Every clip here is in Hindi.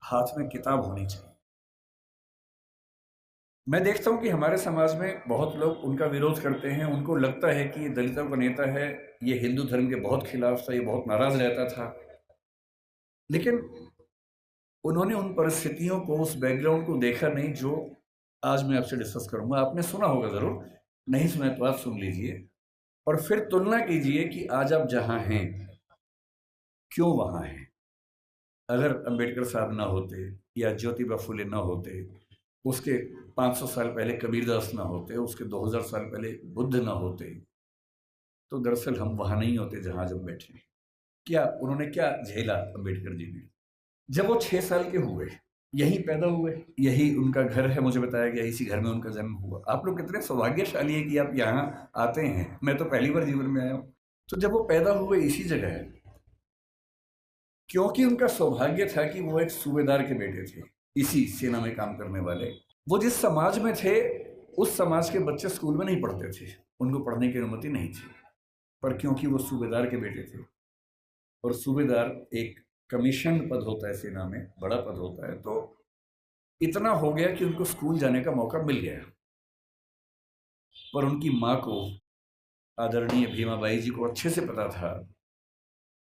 हाथ में किताब होनी चाहिए। मैं देखता हूँ कि हमारे समाज में बहुत लोग उनका विरोध करते हैं, उनको लगता है कि ये दलितों का नेता है, ये हिंदू धर्म के बहुत खिलाफ था, ये बहुत नाराज रहता था। लेकिन उन्होंने उन परिस्थितियों को, उस बैकग्राउंड को देखा नहीं जो आज मैं आपसे डिस्कस करूंगा। आपने सुना होगा जरूर, नहीं सुना तो आप सुन लीजिए और फिर तुलना कीजिए कि आज आप जहां हैं क्यों वहां हैं। अगर अंबेडकर साहब ना होते या ज्योतिबा फुले ना होते, उसके 500 साल पहले कबीरदास ना होते, उसके 2000 साल पहले बुद्ध ना होते, तो दरअसल हम वहां नहीं होते जहां आज हम बैठे हैं। क्या उन्होंने क्या झेला अंबेडकर जी ने? जब वो 6 साल के हुए, यहीं पैदा हुए, यही उनका घर है, मुझे बताया गया इसी घर में उनका जन्म हुआ। आप लोग कितने सौभाग्यशाली है कि आप यहाँ आते हैं, मैं तो पहली बार जीवन में आया हूँ। तो जब वो पैदा हुए इसी जगह है, क्योंकि उनका सौभाग्य था कि वो एक सूबेदार के बेटे थे, इसी सेना में काम करने वाले। वो जिस समाज में थे, उस समाज के बच्चे स्कूल में नहीं पढ़ते थे, उनको पढ़ने की अनुमति नहीं थी। पर क्योंकि वो सूबेदार के बेटे थे, और सूबेदार एक कमीशन पद होता है सेना में, बड़ा पद होता है, तो इतना हो गया कि उनको स्कूल जाने का मौका मिल गया। पर उनकी माँ को, आदरणीय भीमाबाई जी को अच्छे से पता था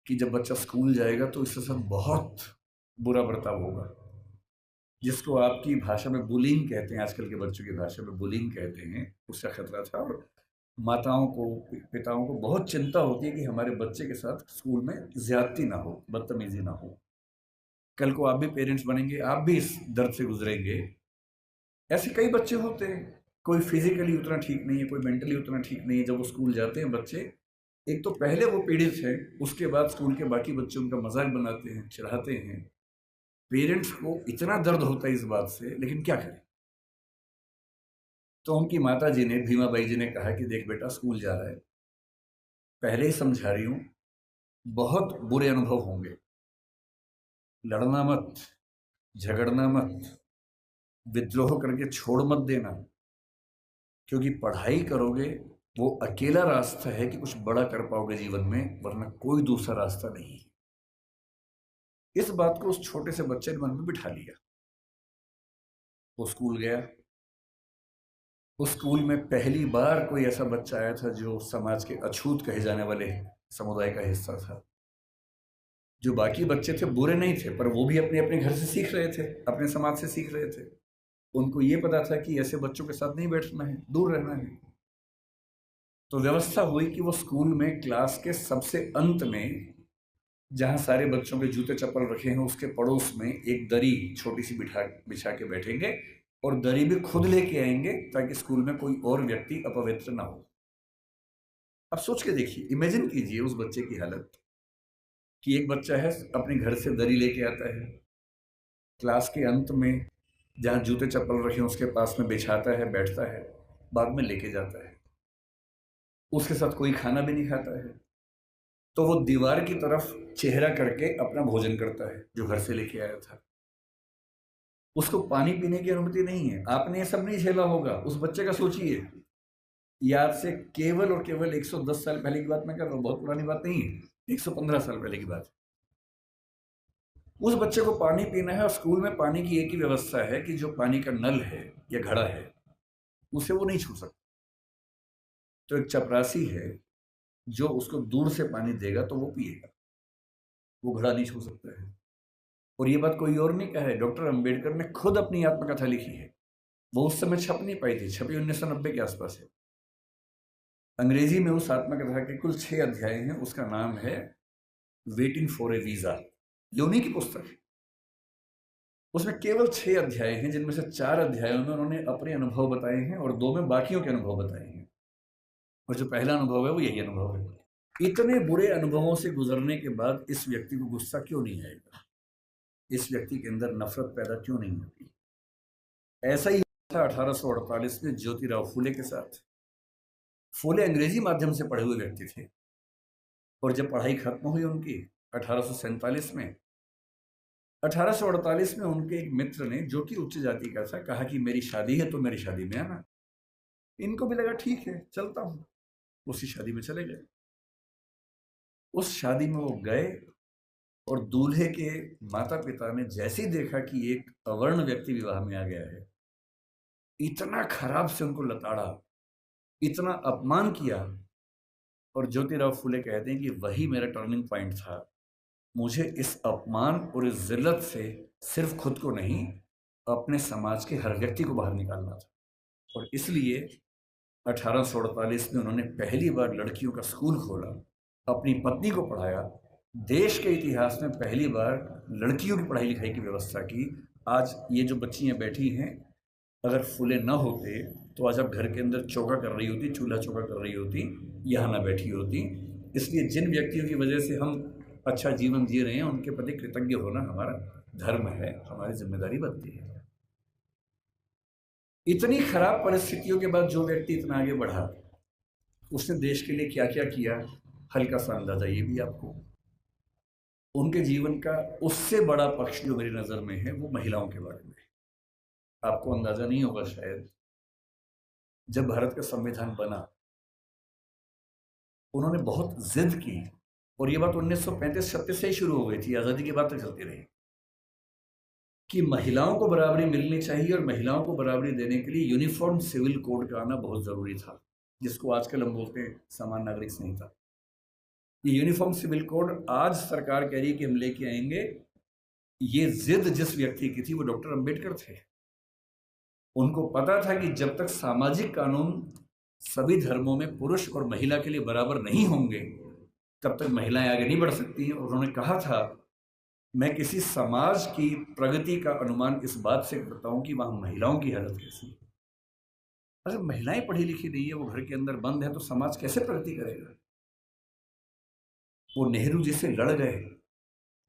कि जब बच्चा स्कूल जाएगा तो इसके साथ बहुत बुरा बर्ताव होगा, जिसको आपकी भाषा में बुलिंग कहते हैं, आजकल के बच्चों की भाषा में बुलिंग कहते हैं, उसका खतरा था। और माताओं को, पिताओं को बहुत चिंता होती है कि हमारे बच्चे के साथ स्कूल में ज्यादती ना हो, बदतमीजी ना हो। कल को आप भी पेरेंट्स बनेंगे, आप भी इस दर्द से गुजरेंगे। ऐसे कई बच्चे होते हैं, कोई फिजिकली उतना ठीक नहीं है, कोई मेंटली उतना ठीक नहीं है। जब वो स्कूल जाते हैं बच्चे, एक तो पहले वो पीड़ित है, उसके बाद स्कूल के बाकी बच्चे उनका मजाक बनाते हैं, चिढ़ाते हैं। पेरेंट्स को इतना दर्द होता है इस बात से, लेकिन क्या करें। तो उनकी माता जी ने, भीमाबाई जी ने कहा कि देख बेटा, स्कूल जा रहा है, पहले ही समझा रही हूँ, बहुत बुरे अनुभव होंगे, लड़ना मत, झगड़ना मत, विद्रोह करके छोड़ मत देना, क्योंकि पढ़ाई करोगे वो अकेला रास्ता है कि कुछ बड़ा कर पाओगे जीवन में, वरना कोई दूसरा रास्ता नहीं है। इस बात को उस छोटे से बच्चे ने मन में बिठा लिया। वो स्कूल गया। उस स्कूल में पहली बार कोई ऐसा बच्चा आया था जो समाज के अछूत कहे जाने वाले समुदाय का हिस्सा था। जो बाकी बच्चे थे बुरे नहीं थे, पर वो भी अपने अपने घर से सीख रहे थे, अपने समाज से सीख रहे थे। उनको ये पता था कि ऐसे बच्चों के साथ नहीं बैठना है, दूर रहना है। तो व्यवस्था हुई कि वो स्कूल में क्लास के सबसे अंत में, जहाँ सारे बच्चों के जूते चप्पल रखे हैं, उसके पड़ोस में एक दरी छोटी सी बिछा के बैठेंगे, और दरी भी खुद लेके आएंगे ताकि स्कूल में कोई और व्यक्ति अपवित्र ना हो। अब सोच के देखिए, इमेजिन कीजिए उस बच्चे की हालत, कि एक बच्चा है, अपने घर से दरी लेके आता है, क्लास के अंत में जहाँ जूते चप्पल रखे हैं उसके पास में बिछाता है, बैठता है, बाद में लेके जाता है, उसके साथ कोई खाना भी नहीं खाता है। तो वो दीवार की तरफ चेहरा करके अपना भोजन करता है जो घर से लेके आया था। उसको पानी पीने की अनुमति नहीं है। आपने ये सब नहीं झेला होगा, उस बच्चे का सोचिए। याद से केवल और केवल 110 साल पहले की बात मैं कर रहा हूँ, बहुत पुरानी बात नहीं है, 115 साल पहले की बात। उस बच्चे को पानी पीना है, और स्कूल में पानी की एक ही व्यवस्था है कि जो पानी का नल है या घड़ा है, उसे वो नहीं छू सकता। तो एक चपरासी है जो उसको दूर से पानी देगा तो वो पिएगा, वो घड़ा नहीं छू सकता है। और ये बात कोई और नहीं कहा है, डॉक्टर अंबेडकर ने खुद अपनी आत्मकथा लिखी है। वो उस समय छप नहीं पाई थी, छपी 1990 के आसपास है। अंग्रेजी में उस आत्मकथा के कुल 6 अध्याय हैं। उसका नाम है वेटिंग फॉर ए वीजा। ये उन्हीं की पुस्तक है। उसमें केवल 6 अध्याय हैं, जिनमें से 4 अध्यायों में उन्होंने अपने अनुभव बताए हैं और 2 में बाकियों के अनुभव बताए हैं। और जो पहला अनुभव है वो यही अनुभव है। इतने बुरे अनुभवों से गुजरने के बाद इस व्यक्ति को गुस्सा क्यों नहीं आएगा? इस व्यक्ति के अंदर नफरत पैदा क्यों नहीं होती? ऐसा ही था 1848 में ज्योतिराव फूले के साथ। फूले अंग्रेजी माध्यम से पढ़े हुए व्यक्ति थे, और जब पढ़ाई खत्म हुई उनकी 1847 में, 1848 में उनके एक मित्र ने, जो कि उच्च जाति का था, कहा कि मेरी शादी है तो मेरी शादी में आना। इनको भी लगा ठीक है, चलता हूं। उसी शादी में चले गए। उस शादी में वो गए, और दूल्हे के माता पिता ने जैसे ही देखा कि एक अवर्ण व्यक्ति विवाह में आ गया है, इतना खराब से उनको लताड़ा, इतना अपमान किया। और ज्योतिराव फुले कहते हैं कि वही मेरा टर्निंग पॉइंट था। मुझे इस अपमान और इस जिल्लत से सिर्फ खुद को नहीं, अपने समाज के हर व्यक्ति को बाहर निकालना था। और इसलिए 1848 में उन्होंने पहली बार लड़कियों का स्कूल खोला, अपनी पत्नी को पढ़ाया, देश के इतिहास में पहली बार लड़कियों की पढ़ाई लिखाई की व्यवस्था की। आज ये जो बच्चियां बैठी हैं, अगर फुले न होते तो आज आप घर के अंदर चौका कर रही होती, चूल्हा चौका कर रही होती, यहाँ ना बैठी होती। इसलिए जिन व्यक्तियों की वजह से हम अच्छा जीवन जी रहे हैं, उनके प्रति कृतज्ञ होना हमारा धर्म है, हमारी जिम्मेदारी बनती है। इतनी खराब परिस्थितियों के बाद जो व्यक्ति इतना आगे बढ़ा, उसने देश के लिए क्या क्या किया, हल्का सा अंदाजा ये भी आपको। उनके जीवन का उससे बड़ा पक्ष जो मेरी नज़र में है वो महिलाओं के बारे में। आपको अंदाजा नहीं होगा शायद, जब भारत का संविधान बना उन्होंने बहुत जिद की, और ये बात 1935-36 से ही शुरू हो गई थी, आज़ादी के बाद तक चलती रही, कि महिलाओं को बराबरी मिलनी चाहिए और महिलाओं को बराबरी देने के लिए यूनिफॉर्म सिविल कोड का आना बहुत ज़रूरी था, जिसको आजकल हम बोलते हैं समान नागरिक संहिता। ये यूनिफॉर्म सिविल कोड आज सरकार कह रही है कि हम लेके आएंगे। ये जिद जिस व्यक्ति की थी वो डॉक्टर अंबेडकर थे। उनको पता था कि जब तक सामाजिक कानून सभी धर्मों में पुरुष और महिला के लिए बराबर नहीं होंगे, तब तक महिलाएं आगे नहीं बढ़ सकती हैं। और उन्होंने कहा था, मैं किसी समाज की प्रगति का अनुमान इस बात से करता हूं कि वहां महिलाओं की हालत कैसी है। अगर महिलाएं पढ़ी लिखी नहीं है, वो घर के अंदर बंद है, तो समाज कैसे प्रगति करेगा। वो नेहरू जी से लड़ गए।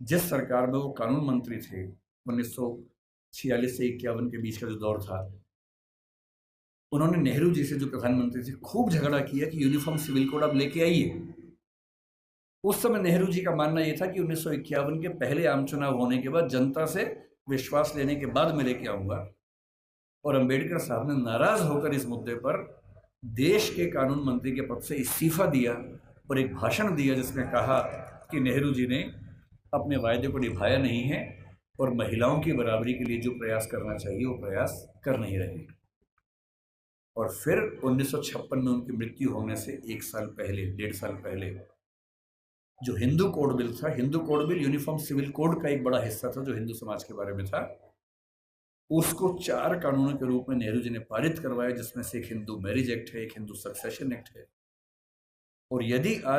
जिस सरकार में वो कानून मंत्री थे, 1946 से 51 के बीच का जो दौर था, उन्होंने नेहरू जी से, जो प्रधानमंत्री थे, खूब झगड़ा किया कि यूनिफॉर्म सिविल कोड आप लेके आइए। उस समय नेहरू जी का मानना यह था कि 1951 के पहले आम चुनाव होने के बाद जनता से विश्वास लेने के बाद मैं लेके आऊंगा। और अंबेडकर साहब ने नाराज होकर इस मुद्दे पर देश के कानून मंत्री के पद से इस्तीफा दिया और एक भाषण दिया जिसमें कहा कि नेहरू जी ने अपने वायदे को निभाया नहीं है और महिलाओं की बराबरी के लिए जो प्रयास करना चाहिए वो प्रयास कर नहीं रहे। और फिर 1956 में उनकी मृत्यु होने से 1 साल पहले, 1.5 साल पहले, जो हिंदू कोड बिल था, Hindu code bill uniform civil code का एक बड़ा हिस्सा था जो हिंदू समाज के बारे में था, उसको 4 कानूनों के रूप में नेहरू जी ने पारित करवाया, जिसमें से एक हिंदू मैरिज एक्ट है, एक हिंदू सक्सेशन एक्ट है। और यदि आज